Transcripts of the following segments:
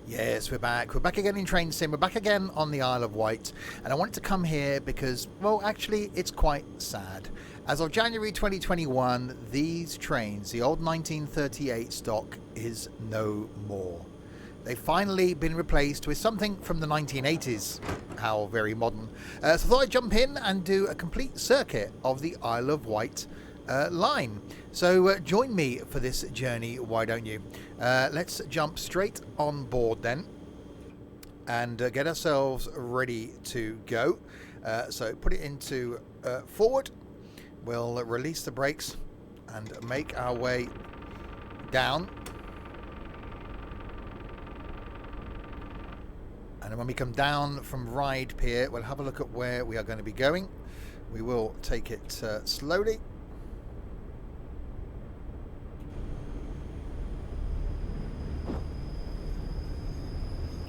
Yes, we're back. We're back again in Train Sim. We're back again on the Isle of Wight. And I wanted to come here because, well, actually, it's quite sad. As of January 2021, these trains, the old 1938 stock, is no more. They've finally been replaced with something from the 1980s. How very modern. So I thought I'd jump in and do a complete circuit of the Isle of Wight line. So join me for this journey, why don't you? Let's jump straight on board then and get ourselves ready to go. So put it into forward. We'll release the brakes and make our way down. And when we come down from Ryde Pier, we'll have a look at where we are going to be going. We will take it slowly.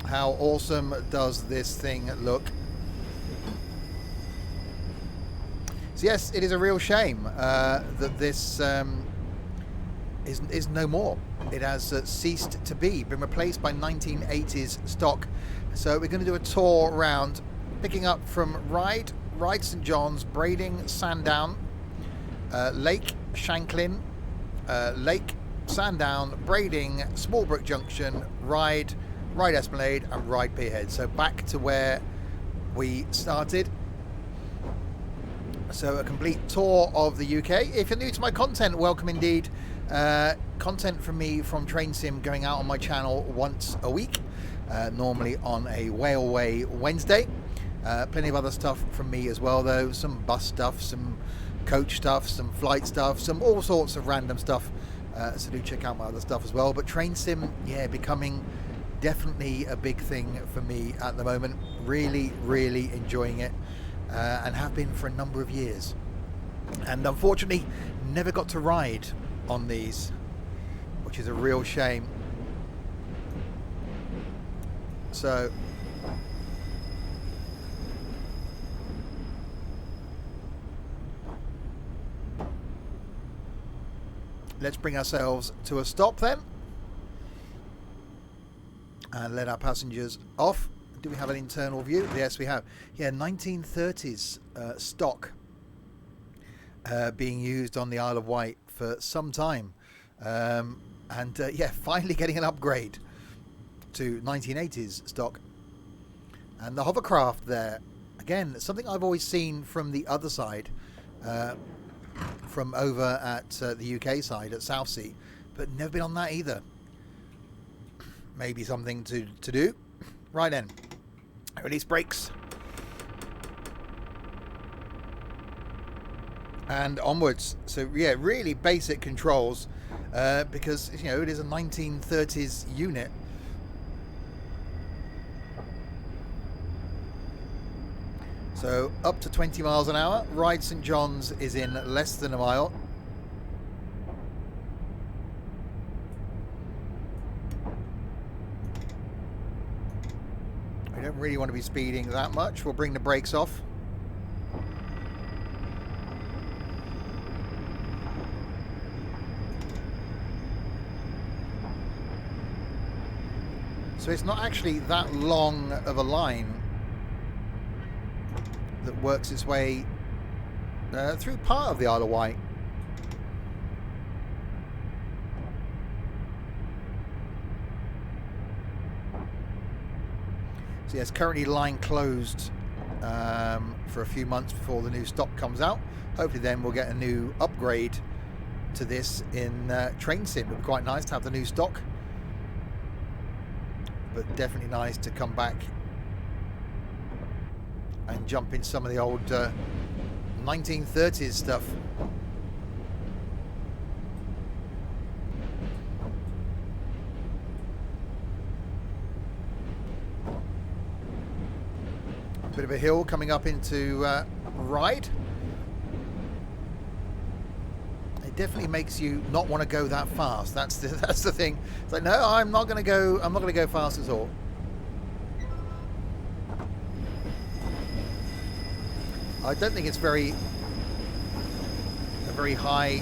How awesome does this thing look? So yes, it is a real shame that this is no more. It has ceased to be, been replaced by 1980s stock. So we're going to do a tour around, picking up from Ryde St John's, Brading, Sandown, Lake, Shanklin, Lake, Sandown, Brading, Smallbrook Junction, Ryde Esplanade and Ryde Pierhead. So back to where we started. So a complete tour of the UK. If you're new to my content, welcome indeed. Content from me from Train Sim going out on my channel once a week, normally on a Whaleway Wednesday. Plenty of other stuff from me as well though, some bus stuff, some coach stuff, some flight stuff, some all sorts of random stuff. So do check out my other stuff as well. But Train Sim, yeah, becoming definitely a big thing for me at the moment. Really enjoying it, and have been for a number of years, and unfortunately never got to ride on these, which is a real shame. So let's bring ourselves to a stop then and let our passengers off. Do we have an internal view? Yes, we have. Yeah, 1930s stock being used on the Isle of Wight for some time. Yeah, finally getting an upgrade to 1980s stock. And the hovercraft there, again, something I've always seen from the other side, from over at the UK side at Southsea, but never been on that either. Maybe something to do. Right then, release brakes and onwards. So yeah, really basic controls, because you know it is a 1930s unit. So up to 20 miles an hour. Ryde St John's is in less than a mile. We don't really want to be speeding that much. We'll bring the brakes off. So it's not actually that long of a line that works its way through part of the Isle of Wight. So yes, currently line closed for a few months before the new stock comes out. Hopefully then we'll get a new upgrade to this in Train Sim. It would be quite nice to have the new stock, but definitely nice to come back and jump in some of the old 1930s stuff. Bit of a hill coming up into Ryde. It definitely makes you not want to go that fast. That's the thing. It's like, no, I'm not going to go fast at all. I don't think it's a very high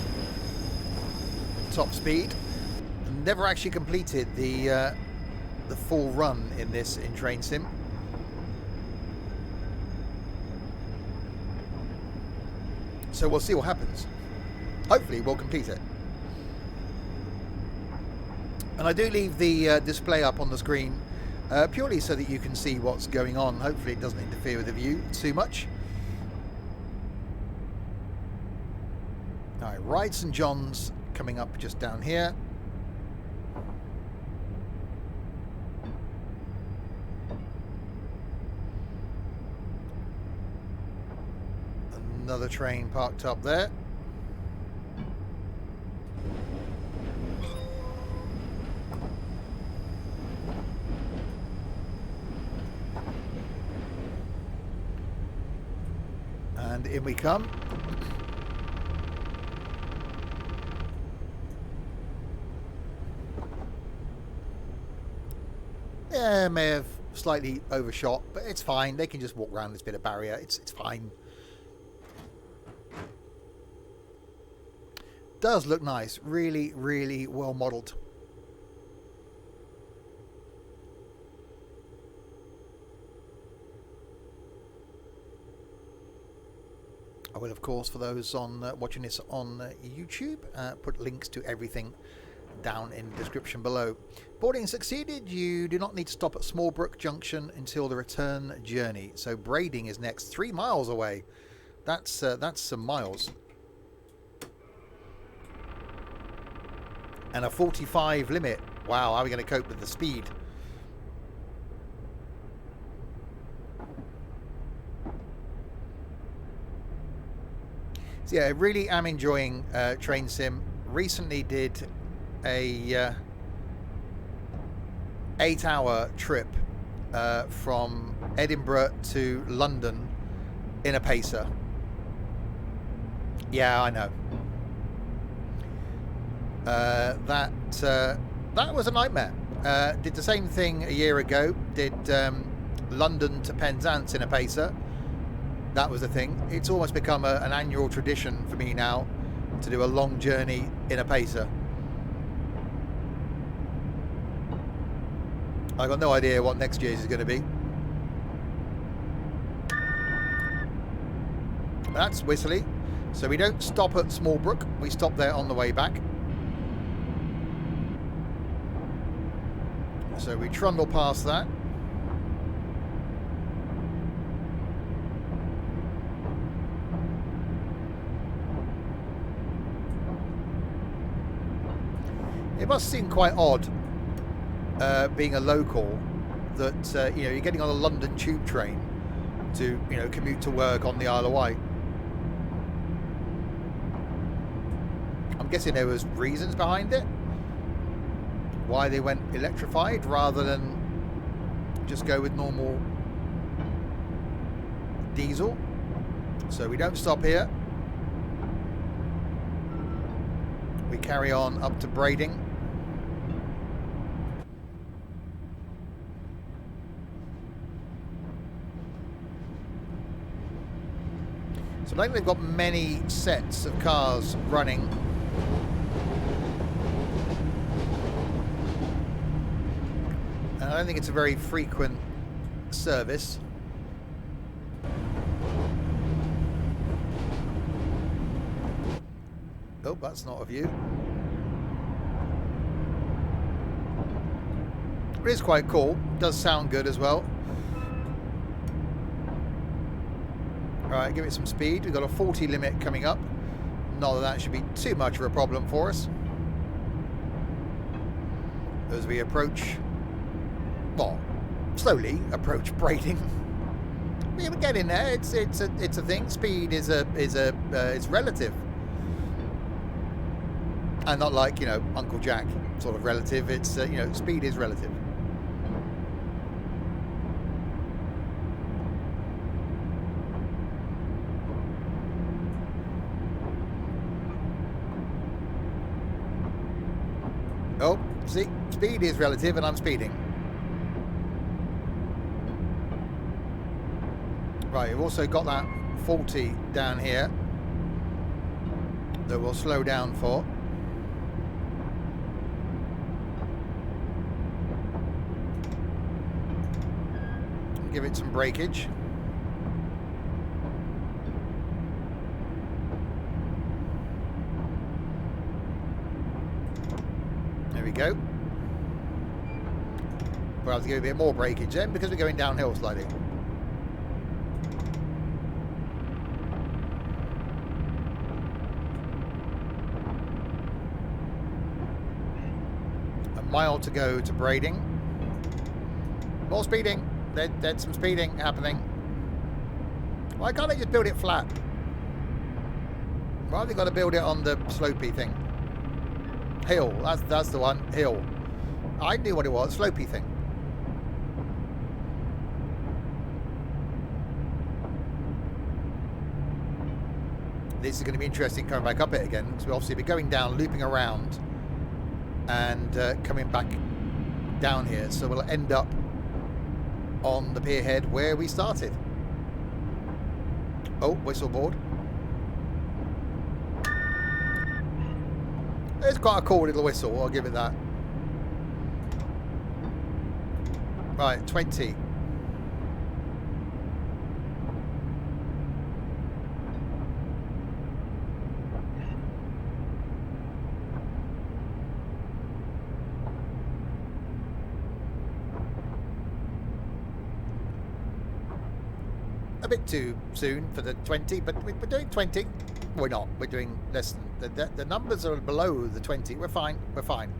top speed. Never actually completed the the full run in this in Train Sim. So we'll see what happens. Hopefully we'll complete it. And I do leave the display up on the screen purely so that you can see what's going on. Hopefully it doesn't interfere with the view too much. Alright, Ride St John's coming up just down here. Another train parked up there. And in we come. Yeah, may have slightly overshot, but it's fine. They can just walk around this bit of barrier. It's fine. Does look nice. Really, really well modelled. I will, of course, for those on watching this on YouTube, put links to everything down in the description below. Boarding succeeded. You do not need to stop at Smallbrook Junction until the return journey. So Brading is next, 3 miles away. That's some miles. And a 45 limit. Wow, how are we going to cope with the speed? So yeah, I really am enjoying Train Sim. Recently did a 8-hour trip from Edinburgh to London in a pacer. Yeah, I know. That was a nightmare. Did the same thing a year ago. Did London to Penzance in a pacer. That was the thing. It's almost become an annual tradition for me now to do a long journey in a pacer. I got no idea what next year's is going to be. That's Whistly. So we don't stop at Smallbrook. We stop there on the way back. So we trundle past that. It must seem quite odd, being a local, that you know, you're getting on a London tube train to, you know, commute to work on the Isle of Wight. I'm guessing there was reasons behind it, why they went electrified rather than just go with normal diesel. So we don't stop here. We carry on up to Brading. So I think they've got many sets of cars running. And I don't think it's a very frequent service. Oh, that's not a view. It is quite cool. Does sound good as well. Alright, give it some speed. We've got a 40 limit coming up. Not that that should be too much of a problem for us. As we approach, well, slowly approach Brading. We get in there. It's a thing. Speed is it's relative. And not like, you know, Uncle Jack sort of relative. It's, you know, speed is relative. Oh, see, speed is relative and I'm speeding. Right, we've also got that 40 down here that we'll slow down for. give it some breakage. There we go. We'll have to give a bit more breakage then because we're going downhill slightly. A mile to go to Brading. More speeding. There's some speeding happening. Why can't they just build it flat? Why have they got to build it on the slopey thing? Hill. That's the one. Hill. I knew what it was. Slopey thing. This is going to be interesting coming back up it again. So we'll obviously be going down, looping around, and coming back down here. So we'll end up on the pier head where we started. Oh, whistle board. It's quite a cool little whistle, I'll give it that. Right, 20. A bit too soon for the 20, but we're doing 20. We're not. We're doing less than the numbers are below the 20. We're fine. We're fine.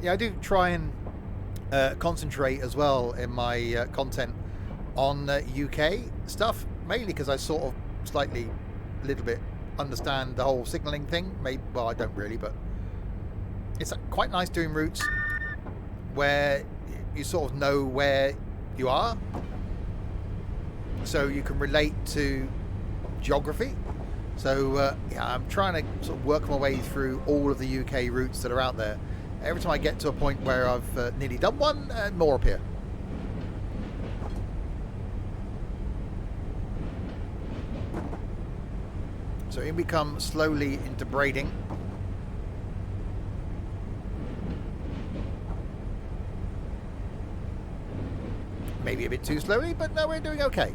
Yeah, I do try and concentrate as well in my content on UK stuff, mainly because I sort of slightly, a little bit understand the whole signalling thing. Maybe, well, I don't really, but it's quite nice doing routes where you sort of know where you are, so you can relate to geography. So yeah, I'm trying to sort of work my way through all of the UK routes that are out there. Every time I get to a point where I've nearly done one, more appear. So in we come slowly into Brading. Maybe a bit too slowly, but no, we're doing okay.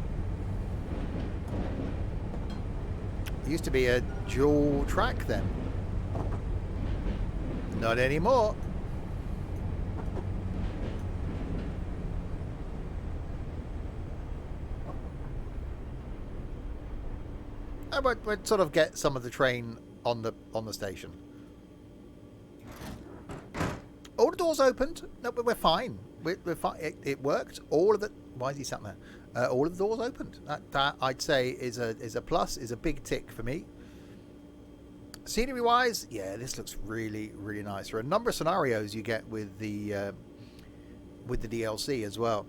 It used to be a dual track then. Not anymore. We'd sort of get some of the train on the station. All the doors opened. No, but we're fine. We're fine. It worked. All of the. Why is he sat there? All of the doors opened. That I'd say is a plus. Is a big tick for me. Scenery wise, yeah, this looks really, really nice. There are a number of scenarios you get with the DLC as well.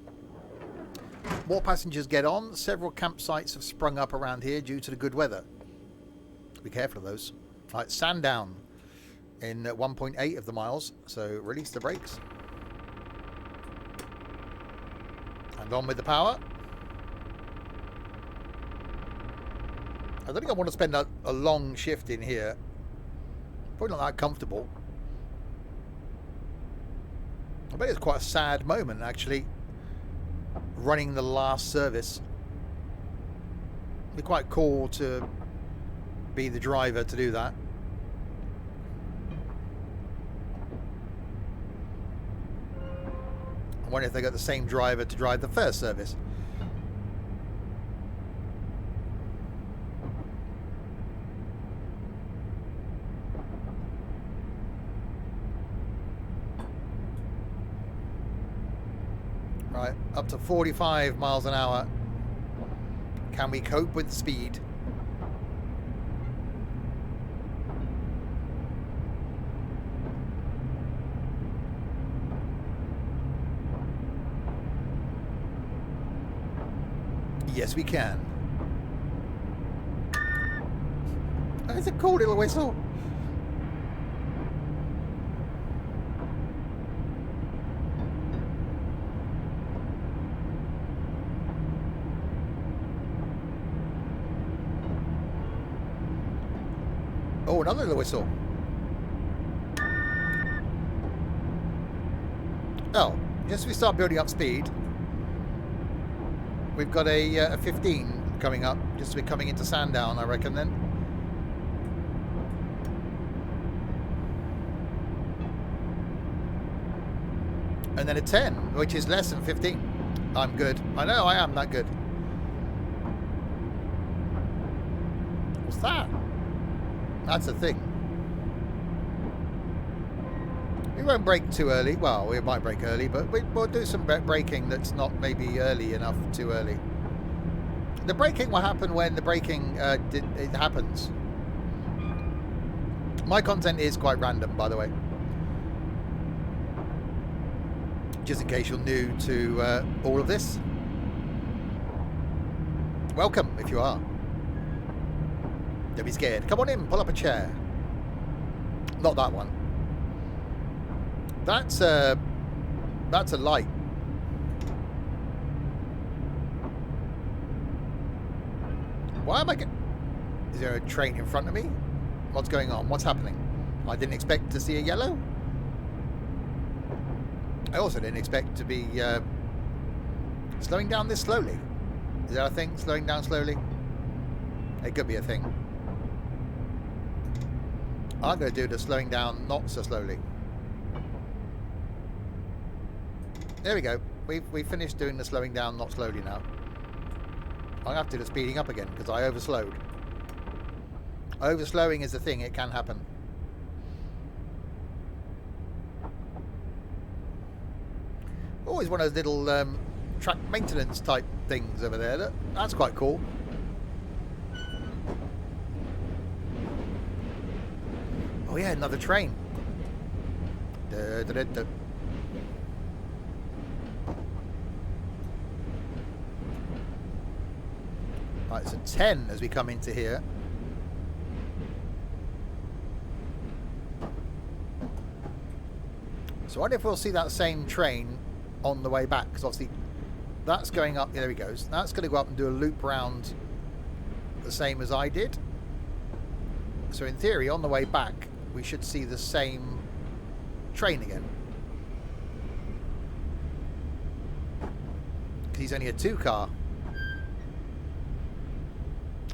More passengers get on. Several campsites have sprung up around here due to the good weather. Be careful of those. Like Sandown in 1.8 of the miles. So release the brakes. And on with the power. I don't think I want to spend a long shift in here. Probably not that comfortable. I bet it's quite a sad moment, actually, running the last service. It'd be quite cool to be the driver to do that. I wonder if they got the same driver to drive the first service. Right, up to 45 miles an hour. Can we cope with the speed? Yes, we can. That's a cool little whistle. Oh, another little whistle. Oh, just as we start building up speed, we've got a 15 coming up, just as we're coming into Sandown, I reckon then. And then a 10, which is less than 15. I'm good. I know I am that good. What's that? That's a thing. We won't brake too early. Well, we might brake early, but we'll do some braking that's not maybe early enough too early. The braking will happen when the braking it happens. My content is quite random, by the way. Just in case you're new to all of this. Welcome, if you are. Don't be scared. Come on in, pull up a chair. Not that one. That's a light. Why am I Is there a train in front of me? What's going on? What's happening? I didn't expect to see a yellow. I also didn't expect to be slowing down this slowly. Is that a thing? Slowing down slowly? It could be a thing. I'm going to do the slowing down not so slowly. There we go. We've finished doing the slowing down not slowly now. I'm going to have to do the speeding up again because I overslowed. Overslowing is a thing. It can happen. Always one of those little track maintenance type things over there. That's quite cool. Oh yeah, another train. Da, da, da, da. Right, it's a 10 as we come into here. So I wonder if we'll see that same train on the way back, because obviously that's going up. There he goes. That's going to go up and do a loop round the same as I did. So in theory, on the way back, we should see the same train again. Because he's only a 2-car.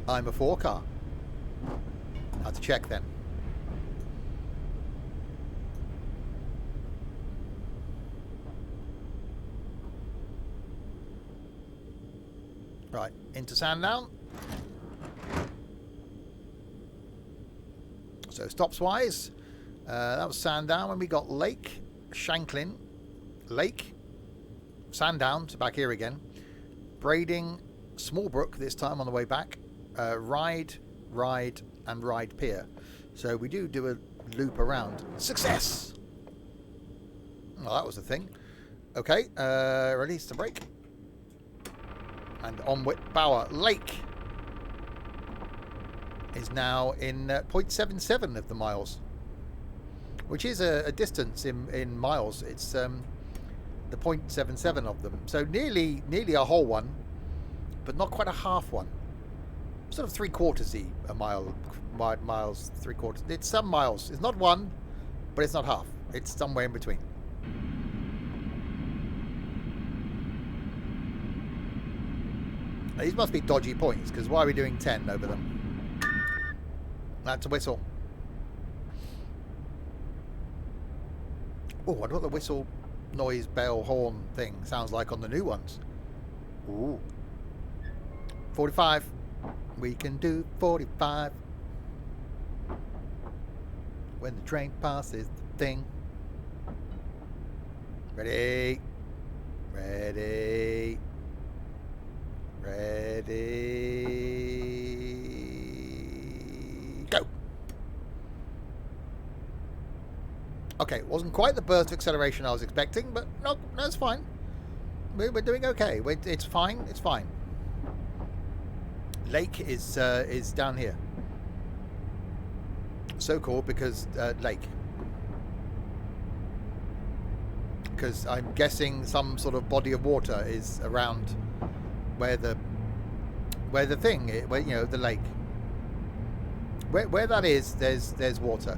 I'm a 4-car. I have to check then. Right, into Sandown. So stops wise, that was Sandown. When we got Lake, Shanklin, Lake, Sandown, so back here again. Brading, Smallbrook this time on the way back. Ride, and Ride Pier. So we do a loop around. Success! Well, that was the thing. Okay, release the brake. And on Bower Lake is now in 0.77 of the miles, which is a distance in miles. It's the 0.77 of them, so nearly a whole one, but not quite a half one. Sort of 3/4 a mile, miles 3/4. It's some miles. It's not one, but it's not half. It's somewhere in between. These must be dodgy points, because why are we doing 10 over them? That's a whistle. Oh, I wonder what the whistle, noise, bell, horn thing sounds like on the new ones. Ooh. 45. We can do 45. When the train passes the thing. Ready. Ready. Ready, go. Okay, it wasn't quite the burst of acceleration I was expecting, but no, it's fine. We're doing okay. It's fine. It's fine. Lake is down here. So called because lake. Because I'm guessing some sort of body of water is around where the thing, where, you know, the lake, where that is, there's water.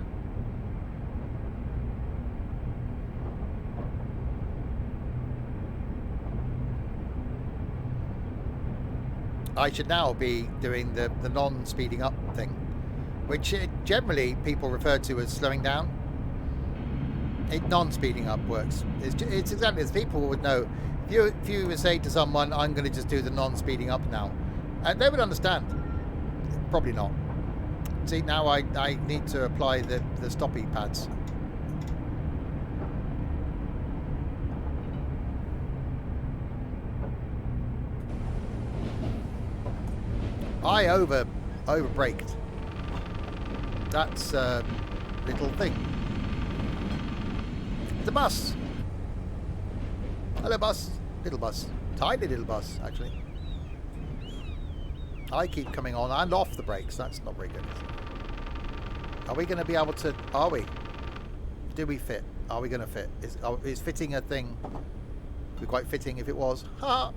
I should now be doing the non-speeding up thing, which generally people refer to as slowing down. Non-speeding up works. It's exactly as people would know. If you would say to someone, I'm going to just do the non-speeding up now, they would understand. Probably not. See, now I need to apply the stoppy pads. I over braked. That's a little thing. The bus. Hello, bus. Little bus. Tiny little bus, actually. I keep coming on and off the brakes. That's not very good. Are we going to be able to... Are we? Do we fit? Are we going to fit? Is fitting a thing? Would be quite fitting if it was. Ha!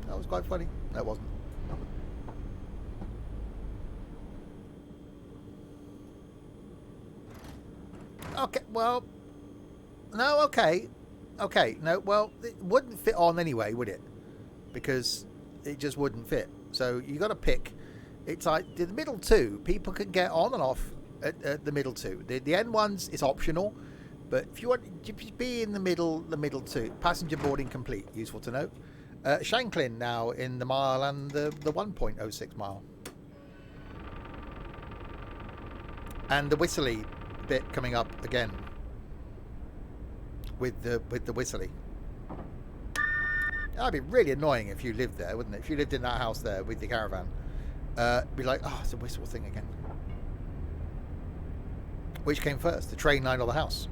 That was quite funny. No, it wasn't. Okay, well... No, okay. Okay, no, well, it wouldn't fit on anyway, would it? Because it just wouldn't fit. So you got to pick. It's like the middle two. People can get on and off at the middle two. The end ones is optional, but if you want to be in the middle two. Passenger boarding complete. Useful to note. Shanklin now in the mile and the 1.06 mile. And the whistly bit coming up again. With the whistly. That'd be really annoying if you lived there, wouldn't it? If you lived in that house there with the caravan, be like, oh, it's a whistle thing again. Which came first, the train line or the house?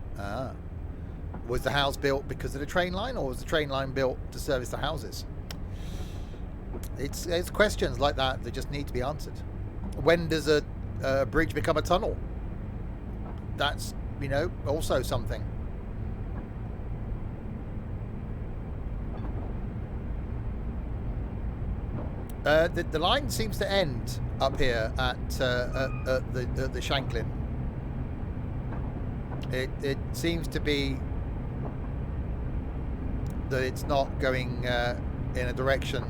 Was the house built because of the train line, or was the train line built to service the houses? It's questions like that that just need to be answered. When does a bridge become a tunnel? That's, you know, also something. The line seems to end up here at the Shanklin. It seems to be that it's not going in a direction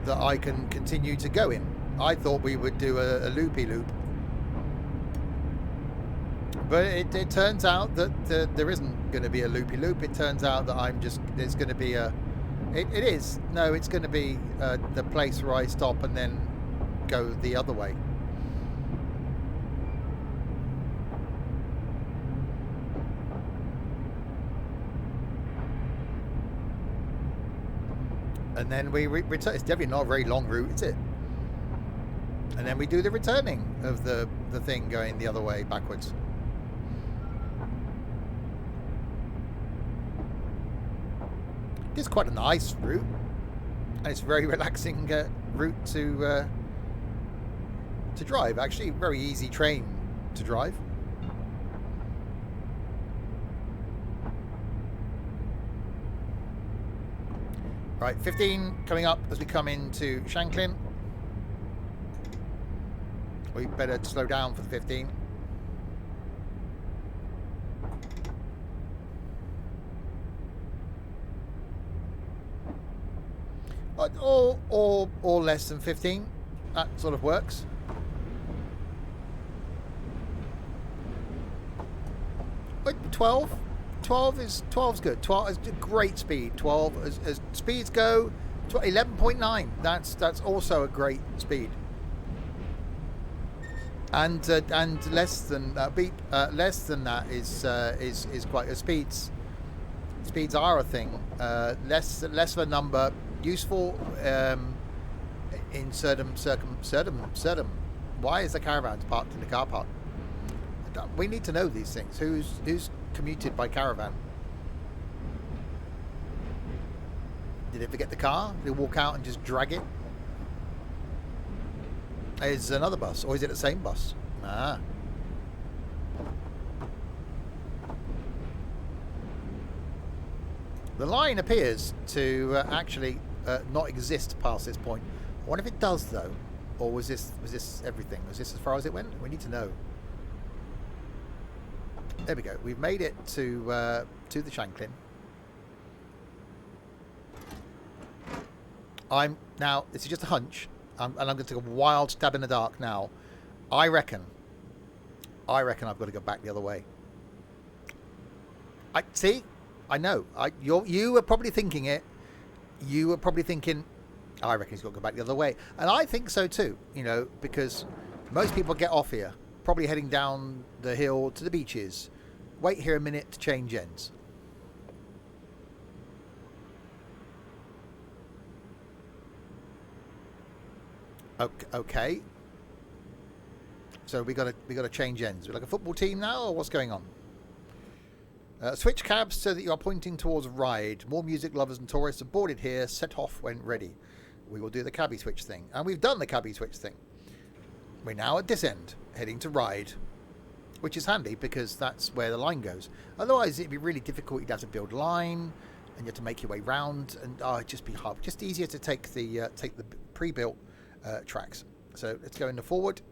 that I can continue to go in. I thought we would do a loopy-loop. But it turns out that there isn't going to be a loopy-loop. It turns out that there's going to be a... It is. No, it's going to be the place where I stop and then go the other way. And then we return. It's definitely not a very long route, is it? And then we do the returning of the thing going the other way backwards. It's quite a nice route, and it's a very relaxing route to drive. Actually, very easy train to drive. Right, 15 coming up as we come into Shanklin. We better slow down for the 15. Or less than 15. That sort of works. Wait, 12? 12's good. 12 is great speed. 12 as speeds go. 11.9. That's also a great speed. And less than less than that is quite a speeds are a thing. Less of a number. Useful in certain. Why is the caravan parked in the car park? We need to know these things. Who's commuted by caravan? Did they forget the car? Did they walk out and just drag it? Is another bus, or is it the same bus? Ah. The line appears to actually not exist past this point. I wonder if it does though, or was this everything? Was this as far as it went? We need to know. There we go. We've made it to the Shanklin. Now, this is just a hunch, and I'm going to take a wild stab in the dark now. I reckon I've got to go back the other way. I know. You were probably thinking it. You were probably thinking, I reckon he's got to go back the other way. And I think so too, you know, because most people get off here, probably heading down the hill to the beaches. Wait here a minute to change ends. Okay. So we got to change ends. We're like a football team now, or what's going on? Switch cabs so that you are pointing towards Ride. More music lovers and tourists are boarded here. Set off when ready. We will do the cabbie switch thing. And we've done the cabbie switch thing. We're now at this end, heading to Ride. Which is handy because that's where the line goes. Otherwise, it'd be really difficult. You'd have to build line, and you have to make your way round. And it'd just be hard. Just easier to take the pre-built tracks. So let's go into forward.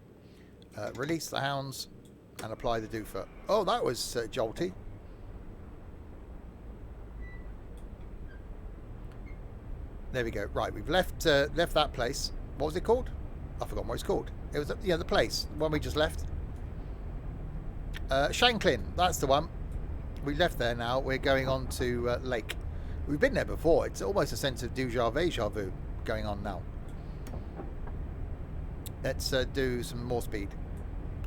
Release the hounds. And apply the doofer. Oh, that was jolty. There we go. Right, we've left that place. What was it called? I forgot what it's called. It was the place, the one we just left. Shanklin, that's the one. We left there now. We're going on to Lake. We've been there before. It's almost a sense of deja vu going on now. Let's do some more speed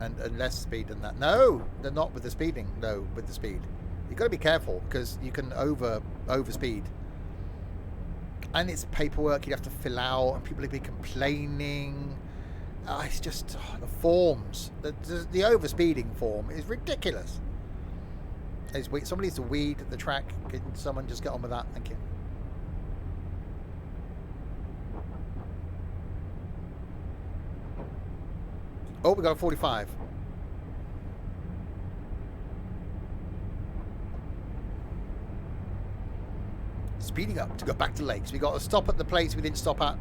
and less speed than that. No, they're not with the speeding. No, with the speed. You've got to be careful because you can overspeed. And it's paperwork you have to fill out, and people will be complaining. It's just the forms. The overspeeding form is ridiculous. Somebody needs to weed the track. Can someone just get on with that? Thank you. Oh, we got a 45. Speeding up to go back to Lakes. We got to stop at the place we didn't stop at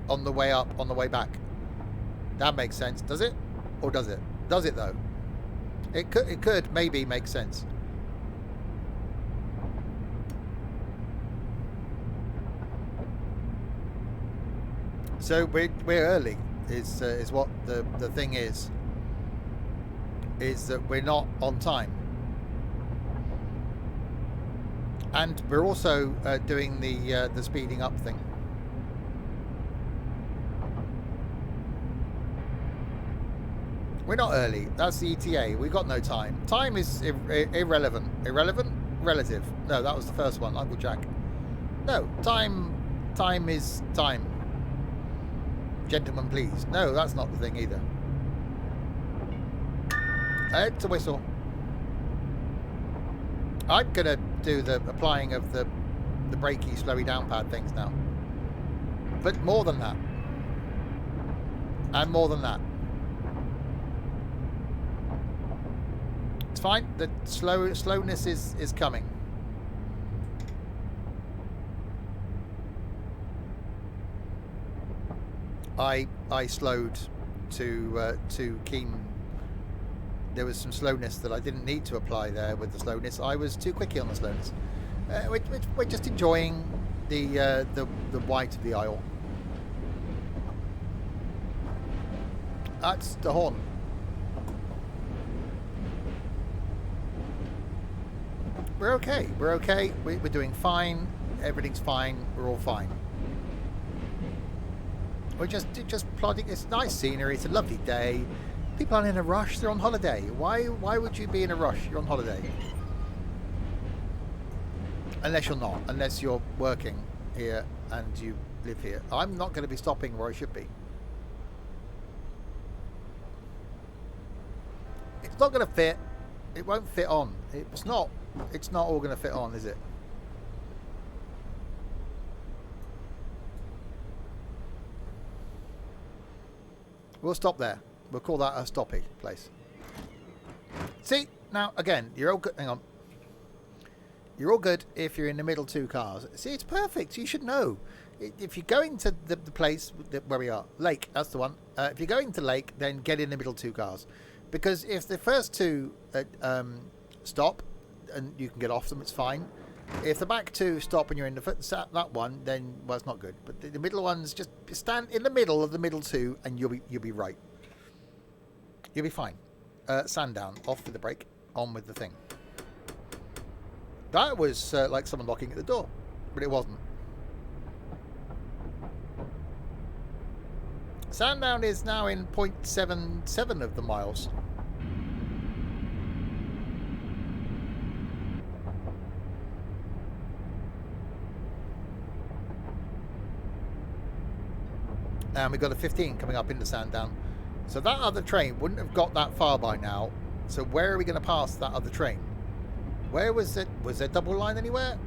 on the way up, on the way back. That makes sense, does it? Or does it? Does it though? It could maybe make sense. So we're early. Is what the thing is that we're not on time. And we're also doing the speeding up thing. We're not early. That's the ETA. We've got no time. Time is irrelevant. Irrelevant? Relative. No, that was the first one. Uncle Jack. No, time is time. Gentlemen, please. No, that's not the thing either. It's a whistle. I'm going to do the applying of the brakey, slowy down pad things now. But more than that. And more than that. It's fine. The slowness is coming. I slowed to keen. There was some slowness that I didn't need to apply there with the slowness. I was too quicky on the slowness. We're just enjoying the white of the Isle. That's the horn. We're okay. We're okay. We're doing fine. Everything's fine. We're all fine. We're just plodding. It's nice scenery. It's a lovely day. People aren't in a rush. They're on holiday. Why would you be in a rush? You're on holiday. Unless you're not. Unless you're working here and you live here. I'm not going to be stopping where I should be. It's not going to fit. It won't fit on. It's not all going to fit on, is it? We'll stop there. We'll call that a stoppy place. See, now again, you're all good. Hang on. You're all good if you're in the middle two cars. See, it's perfect. You should know. If you're going to the place where we are, Lake, that's the one. If you're going to Lake, then get in the middle two cars. Because if the first two stop and you can get off them, it's fine. If the back two stop and you're in that one, then well, it's not good. But the middle ones, just stand in the middle of the middle two, and you'll be right. You'll be fine. Sandown, off with the brake, on with the thing. That was like someone knocking at the door, but it wasn't. Sandown is now in 0.77 of the miles. And we've got a 15 coming up into Sandown. So that other train wouldn't have got that far by now. So where are we going to pass that other train? Where was it? Was there double line anywhere?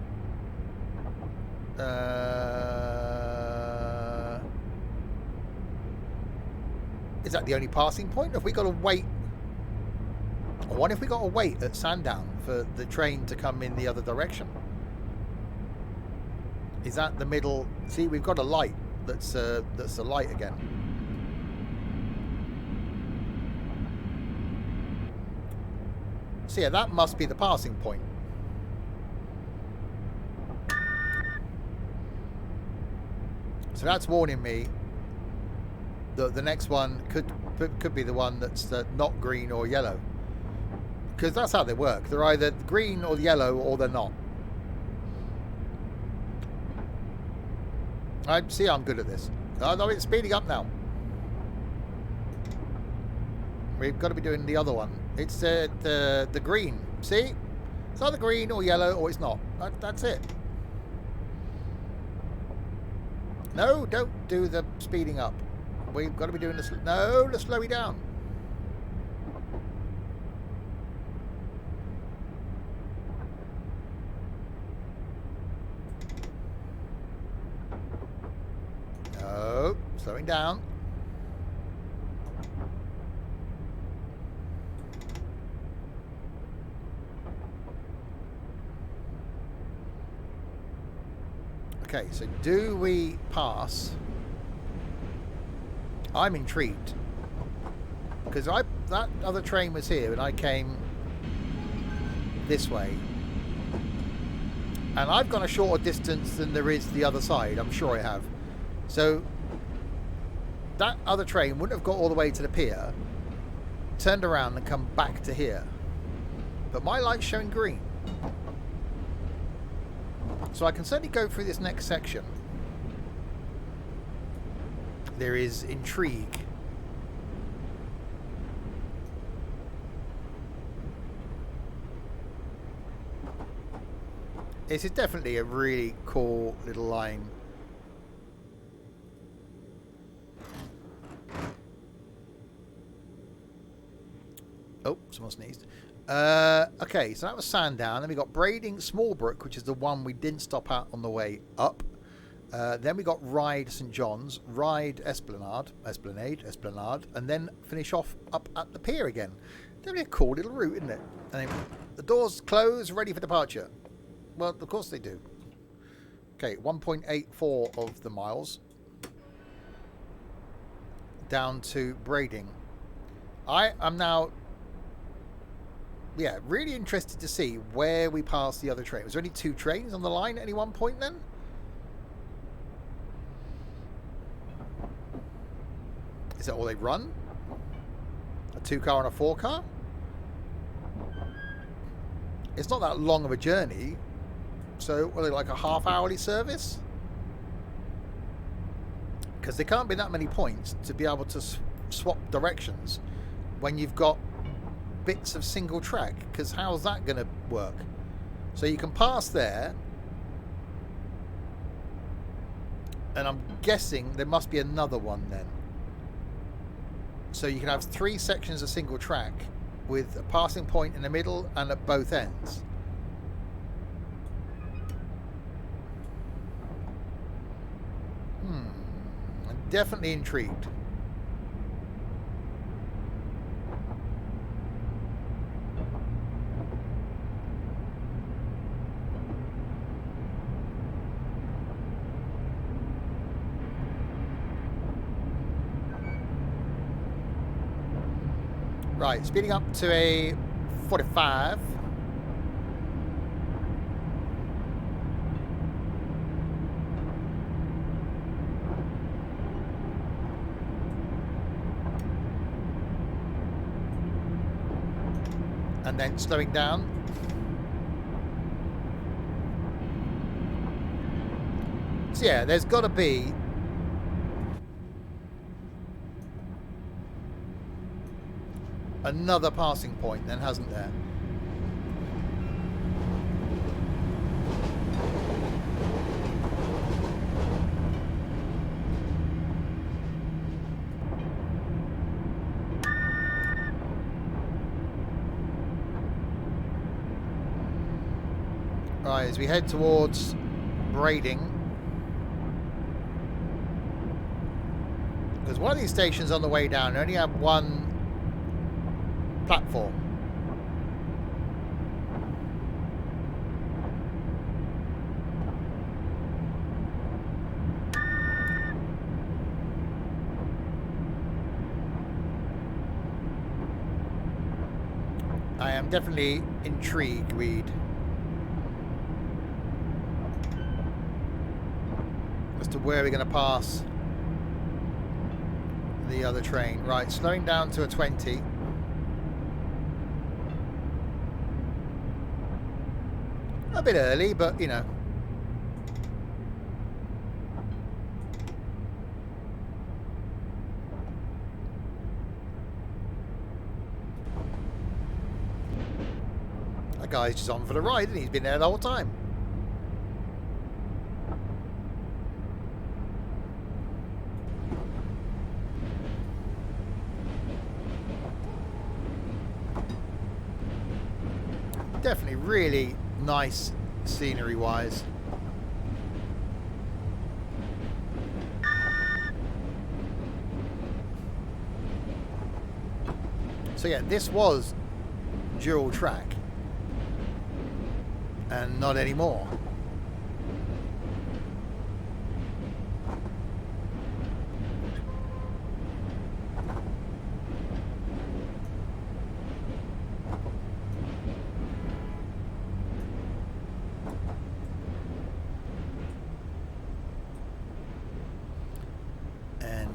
Is that the only passing point? Have we got to wait? Or what if we got to wait at Sandown for the train to come in the other direction? Is that the middle? See, we've got a light. That's a light again. So yeah, that must be the passing point. So that's warning me that the next one could be the one that's not green or yellow, because that's how they work. They're either green or yellow, or they're not. I see I'm good at this. Oh no, it's speeding up now. We've got to be doing the other one. It's the green. See? It's either green or yellow, or it's not. That's it. No, don't do the speeding up. We've got to be doing this. No, let's slow it down. No, slowing down. Okay, so do we pass? I'm intrigued because that other train was here and I came this way, and I've gone a shorter distance than there is the other side. I'm sure I have. So that other train wouldn't have got all the way to the pier, turned around and come back to here, but my light's showing green. So I can certainly go through this next section. There is intrigue. This is definitely a really cool little line. Oh, someone sneezed. Okay, so that was Sandown. Then we got Brading Smallbrook, which is the one we didn't stop at on the way up. Then we got Ryde St John's, Ryde Esplanade, and then finish off up at the pier again. Definitely a cool little route, isn't it? And then the doors close, ready for departure. Well, of course they do. Okay, 1.84 of the miles down to Brading. I am now, yeah, really interested to see where we pass the other train. Was there only 2 trains on the line at any one point then? Is that all they run? A 2-car and a 4-car? It's not that long of a journey. So, are they like a half-hourly service? Because there can't be that many points to be able to swap directions when you've got bits of single track, because how's that going to work? So you can pass there, and I'm guessing there must be another one then. So you can have 3 sections of single track with a passing point in the middle and at both ends. I'm definitely intrigued. Right, speeding up to a 45. and then slowing down. So yeah, there's got to be another passing point then, hasn't there? Right, as we head towards Brading, because one of these stations on the way down only have one platform. I am definitely intrigued, Reed, as to where we're going to pass the other train. Right, slowing down to a 20. A bit early, but you know. That guy's just on for the ride, and he's been there the whole time. Definitely really nice scenery wise. So yeah, this was dual track and not anymore.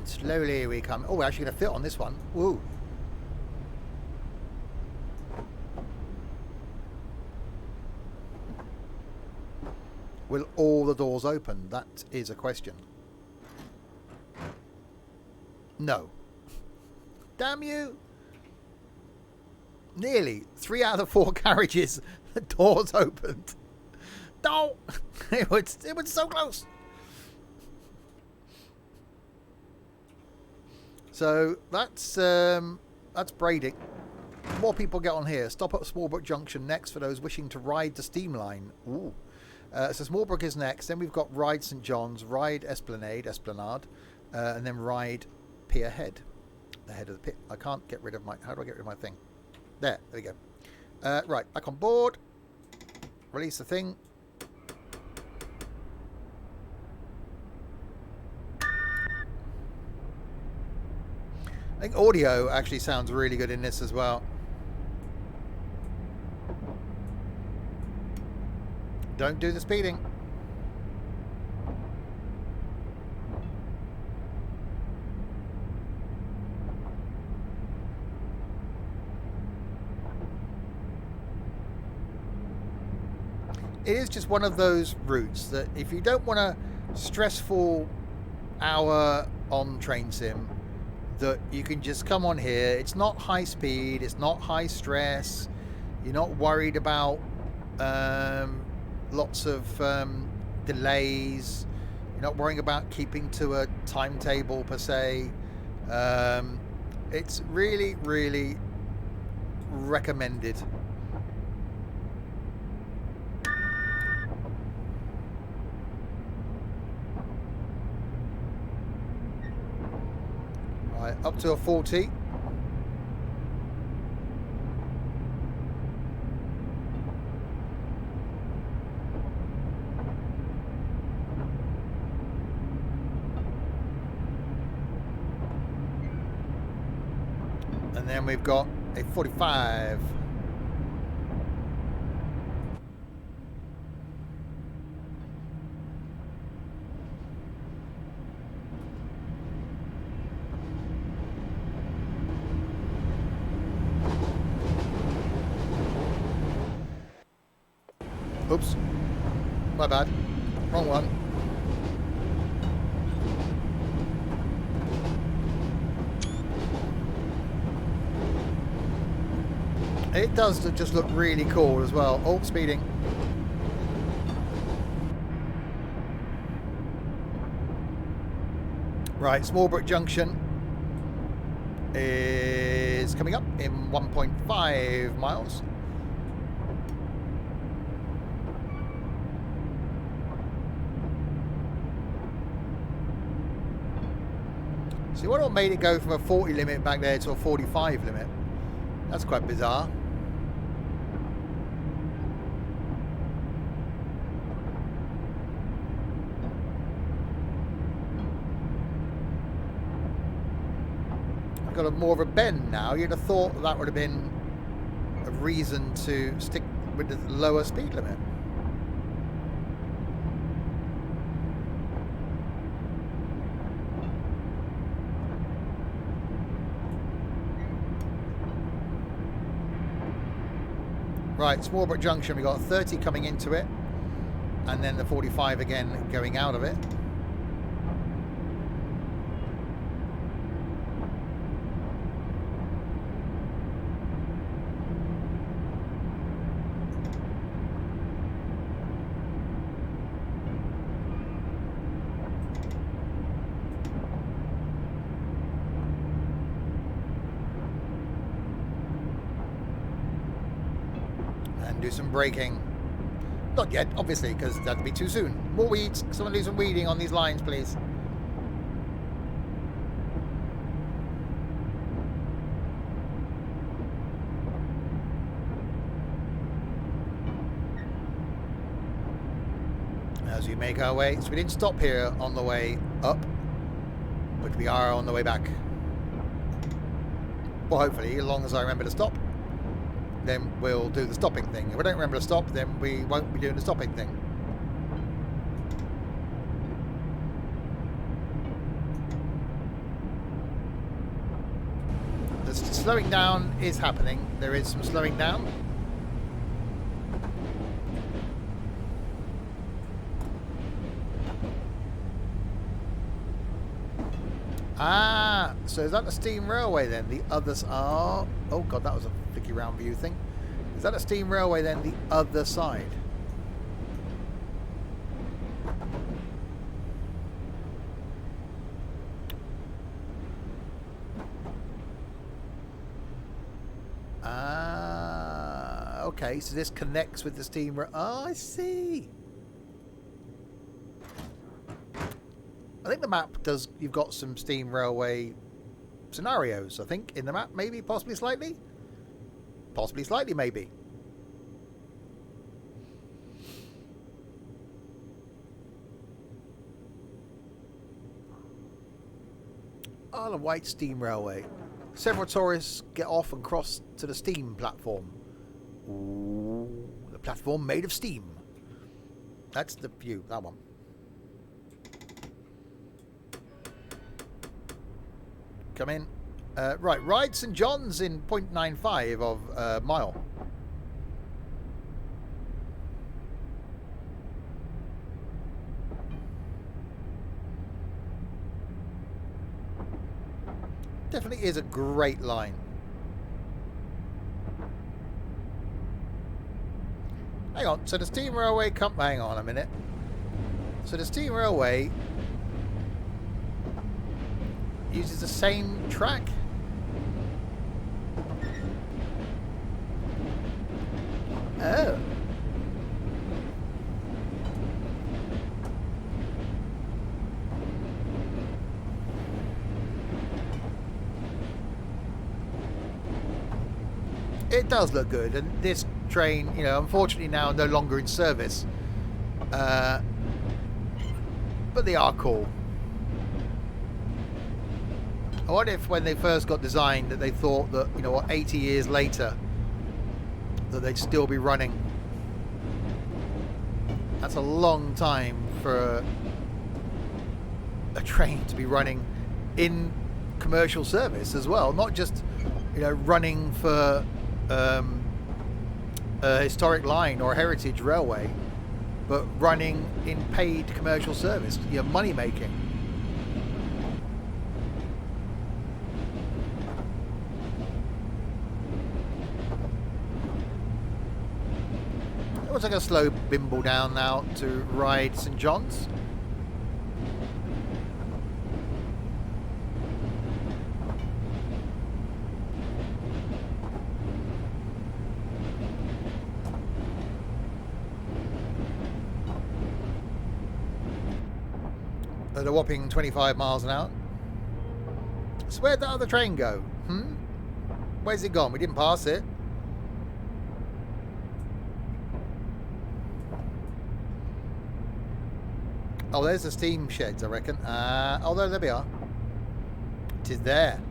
Slowly we come. Oh, we're actually going to fit on this one. Woo. Will all the doors open? That is a question. No. Damn you. Nearly 3 out of the 4 carriages, the doors opened. No. It was so close. So that's Brading. More people get on here. Stop at Smallbrook Junction next for those wishing to ride the steam line. Ooh. So Smallbrook is next. Then we've got Ride St John's, Ride Esplanade, and then Ride Pier Head, the head of the pit. I can't get rid of my. How do I get rid of my thing? There we go. Right, back on board. Release the thing. I think audio actually sounds really good in this as well. Don't do the speeding. It is just one of those routes that if you don't want a stressful hour on train sim, that you can just come on here. It's not high speed, it's not high stress, you're not worried about lots of delays, you're not worrying about keeping to a timetable per se. It's really, really recommended. Right, up to a 40. And then we've got a 45. Oops. My bad. Wrong one. It does just look really cool as well. Oh, speeding. Right, Smallbrook Junction is coming up in 1.5 miles. See, what made it go from a 40 limit back there to a 45 limit? That's quite bizarre. I've got more of a bend now. You'd have thought that would have been a reason to stick with the lower speed limit. Right, Smallbrook Junction, we got a 30 coming into it, and then the 45 again going out of it. Do some braking. Not yet, obviously, because that'd be too soon. More weeds. Someone do some weeding on these lines, please. As we make our way, so we didn't stop here on the way up, but we are on the way back. Well, hopefully, as long as I remember to stop, then we'll do the stopping thing. If I don't remember to stop, then we won't be doing the stopping thing. The slowing down is happening. There is some slowing down. Ah, so is that the steam railway then? The others are... Oh god, that was a flicky round view thing. Is that a steam railway then, the other side? Ah, okay, so this connects with the steam rail... Oh, I see. I think the map does... You've got some steam railway scenarios, I think, in the map. Maybe, possibly, slightly. Possibly, slightly, maybe. Isle of Wight Steam Railway. Several tourists get off and cross to the steam platform. Ooh, the platform made of steam. That's the view, that one. Come in. Right, ride St John's in 0.95 of a mile. Definitely is a great line. Hang on, so the steam railway hang on a minute. So the steam railway uses the same track? Oh. It does look good, and this train, you know, unfortunately now no longer in service. But they are cool. I wonder if when they first got designed that they thought that, you know what, 80 years later that they'd still be running. That's a long time for a train to be running in commercial service as well, not just, you know, running for a historic line or a heritage railway, but running in paid commercial service. You're money making. It looks like a slow bimble down now to ride St John's. At a whopping 25 miles an hour. So where'd that other train go? Where's it gone? We didn't pass it. Oh, there's the steam sheds, I reckon. Oh, there we are. It is there.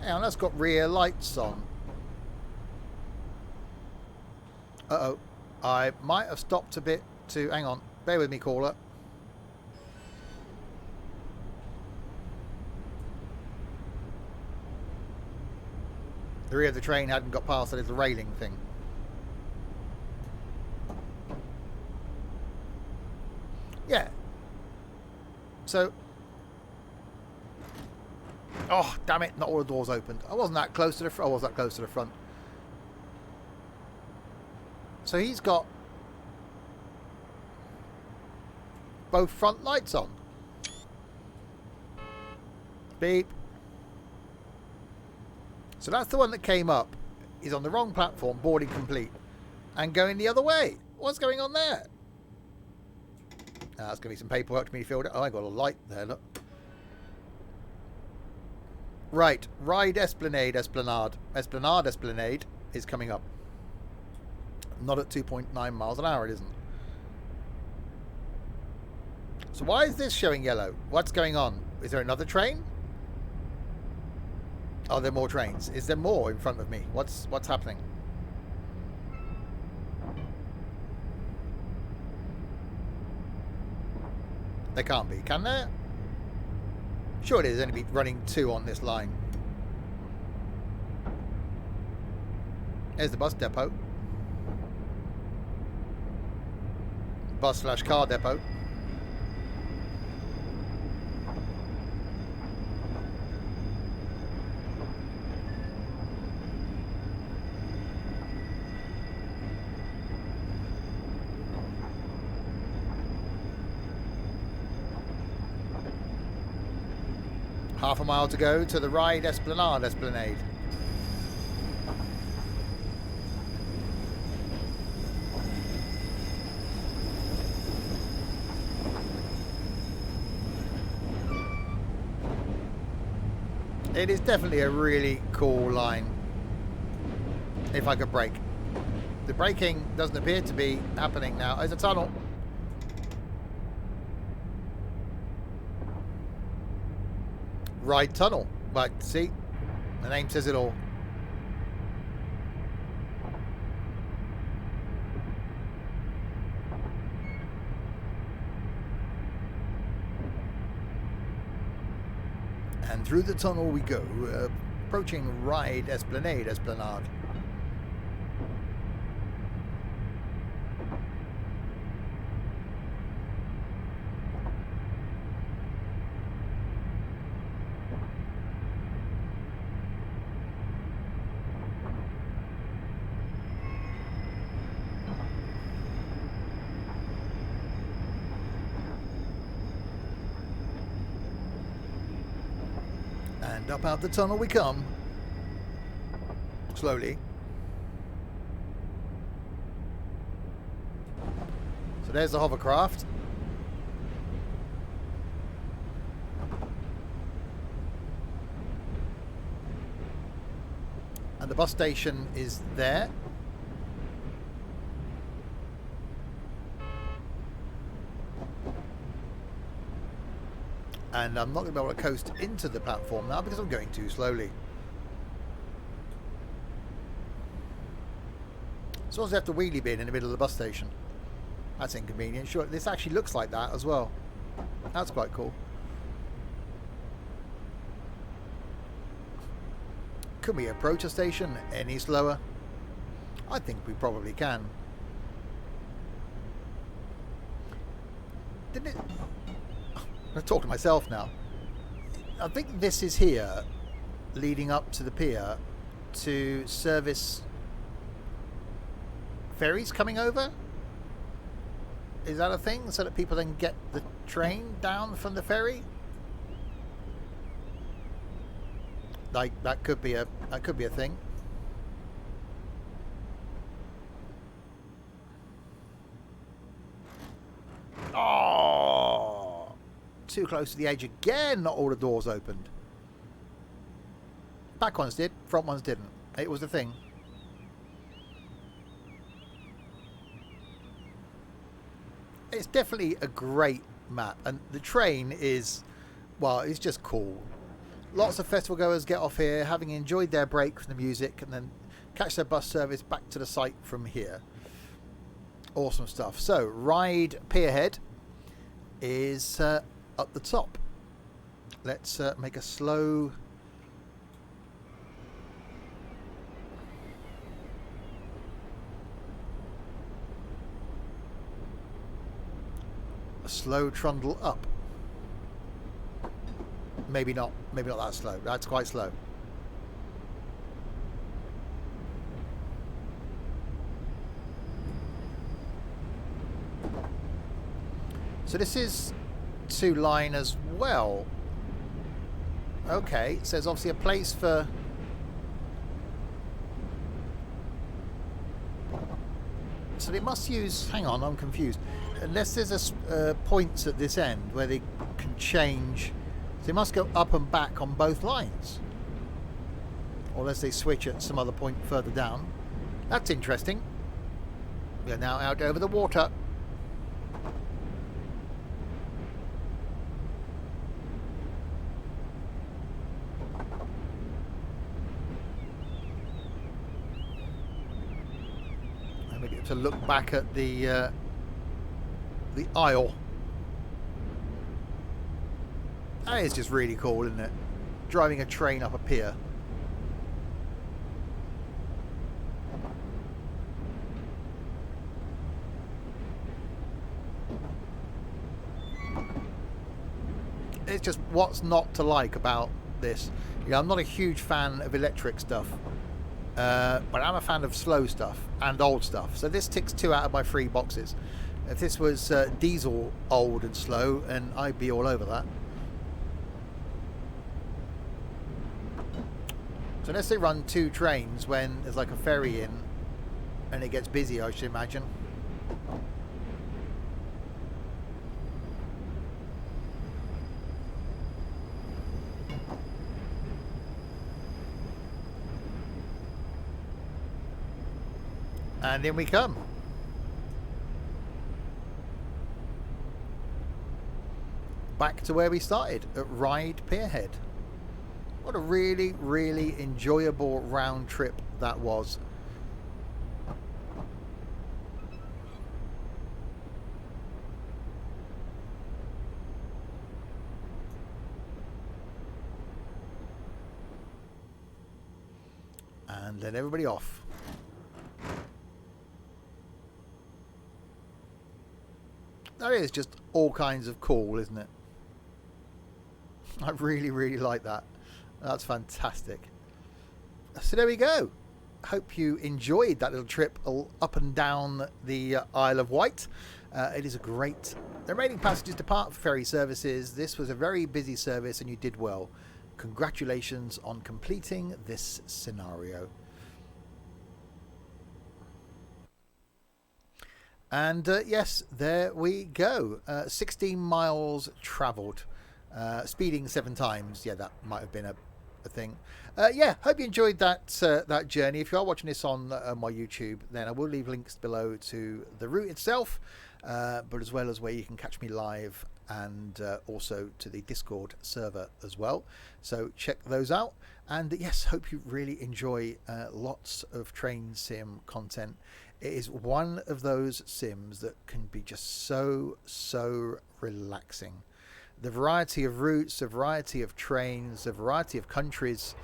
Hang on, that's got rear lights on. Uh-oh. I might have stopped a bit to... Hang on. Bear with me, caller. The rear of the train hadn't got past that little railing thing. Yeah. So... Oh, damn it. Not all the doors opened. I wasn't that close to the front. I was that close to the front. So he's got both front lights on. Beep. So that's the one that came up. He's on the wrong platform, boarding complete, and going the other way. What's going on there? That's going to be some paperwork to be filled out. Oh, I got a light there, look. Right, Ride Esplanade is coming up. Not at 2.9 miles an hour, it isn't. So why is this showing yellow? What's going on? Is there another train? Are there more trains? Is there more in front of me? What's happening? There can't be, can there? Surely there's only be running 2 on this line. There's the bus depot. Bus/car depot. Half a mile to go to the Ride Esplanade. It is definitely a really cool line. If I could brake. The braking doesn't appear to be happening now. There's a tunnel. Ride Tunnel. But see, the name says it all. And through the tunnel we go, approaching Ride Esplanade. And up out the tunnel we come. Slowly. So there's the hovercraft. And the bus station is there. And I'm not going to be able to coast into the platform now because I'm going too slowly. As long as they have the wheelie bin in the middle of the bus station. That's inconvenient. Sure, this actually looks like that as well. That's quite cool. Can we approach a station any slower? I think we probably can. Didn't it? I'm talking to myself now. I think this is here, leading up to the pier, to service ferries coming over. Is that a thing? So that people then get the train down from the ferry? Like that could be a thing. Oh, too close to the edge again. Not all the doors opened. Back ones did, front ones didn't. It was the thing. It's definitely a great map, and the train is, well, it's just cool. Lots of festival goers get off here, having enjoyed their break from the music, and then catch their bus service back to the site from here. Awesome stuff. So, Ryde Pierhead is up the top. Let's make a slow... slow trundle up. Maybe not that slow. That's quite slow. So this is 2-line as well. Okay, so there's obviously a place for... So they must use... Hang on, I'm confused. Unless there's a points at this end where they can change... So they must go up and back on both lines. Or unless they switch at some other point further down. That's interesting. We are now out over the water. And we get to look back at the Isle. That is just really cool, isn't it? Driving a train up a pier. It's just what's not to like about this. You know, I'm not a huge fan of electric stuff, but I'm a fan of slow stuff and old stuff. So this ticks 2 out of my 3 boxes. If this was diesel, old and slow, and I'd be all over that. So unless they run 2 trains when there's like a ferry in and it gets busy, I should imagine. And in we come. Back to where we started, at Ryde Pierhead. What a really, really enjoyable round trip that was. And then everybody off. That is just all kinds of cool, isn't it? I really, really like that. That's fantastic. So there we go. Hope you enjoyed that little trip up and down the Isle of Wight. It is a great... The remaining passengers depart for ferry services. This was a very busy service and you did well. Congratulations on completing this scenario. And yes, there we go. 16 miles travelled. Speeding 7 times. Yeah, that might have been a thing. Yeah, hope you enjoyed that that journey. If you are watching this on my YouTube, then I will leave links below to the route itself, but as well as where you can catch me live, and also to the Discord server as well. So check those out. And yes, hope you really enjoy lots of train sim content. It is one of those sims that can be just so relaxing. The variety of routes, the variety of trains, the variety of countries,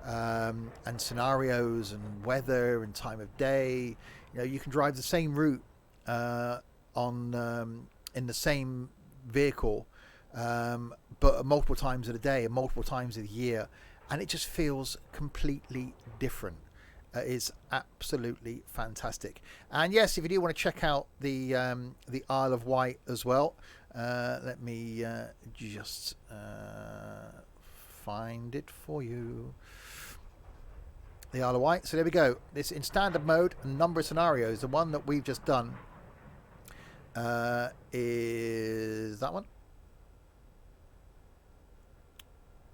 and scenarios and weather and time of day. You can drive the same route on in the same vehicle, but multiple times of the day and multiple times of the year, and it just feels completely different. Is absolutely fantastic. And yes, if you do want to check out the Isle of Wight as well, let me just find it for you. The Isle of Wight. So there we go. This in standard mode, a number of scenarios. The one that we've just done is that one.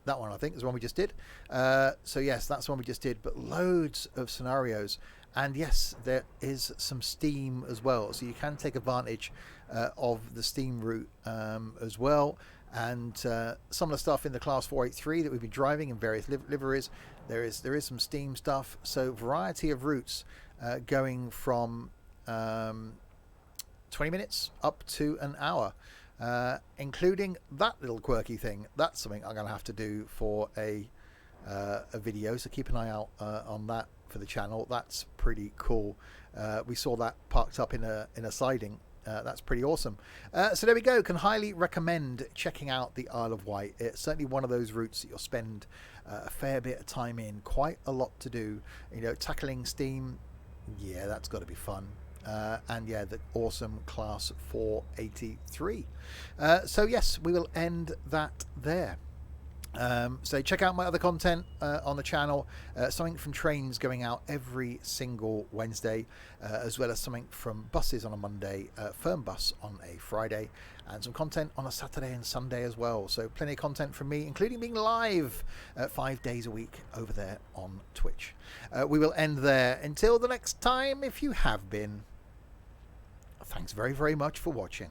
That one, I think, is the one we just did. So yes, that's the one we just did, but loads of scenarios. And yes, there is some Steam as well, so you can take advantage of the Steam route as well. And some of the stuff in the Class 483 that we've been driving in various liveries, there is some Steam stuff. So variety of routes going from 20 minutes up to an hour. Including that little quirky thing. That's something I'm going to have to do for a video, so keep an eye out on that for the channel. That's pretty cool. We saw that parked up in a siding. That's pretty awesome. So there we go. Can highly recommend checking out the Isle of Wight. It's certainly one of those routes that you'll spend a fair bit of time in. Quite a lot to do. Tackling Steam. Yeah, that's got to be fun. And yeah, the awesome Class 483. So yes, we will end that there. So check out my other content on the channel. Something from trains going out every single Wednesday, as well as something from buses on a Monday, firm bus on a Friday, and some content on a Saturday and Sunday as well. So plenty of content from me, including being live 5 days a week over there on Twitch. We will end there. Until the next time, if you have been, thanks very much for watching.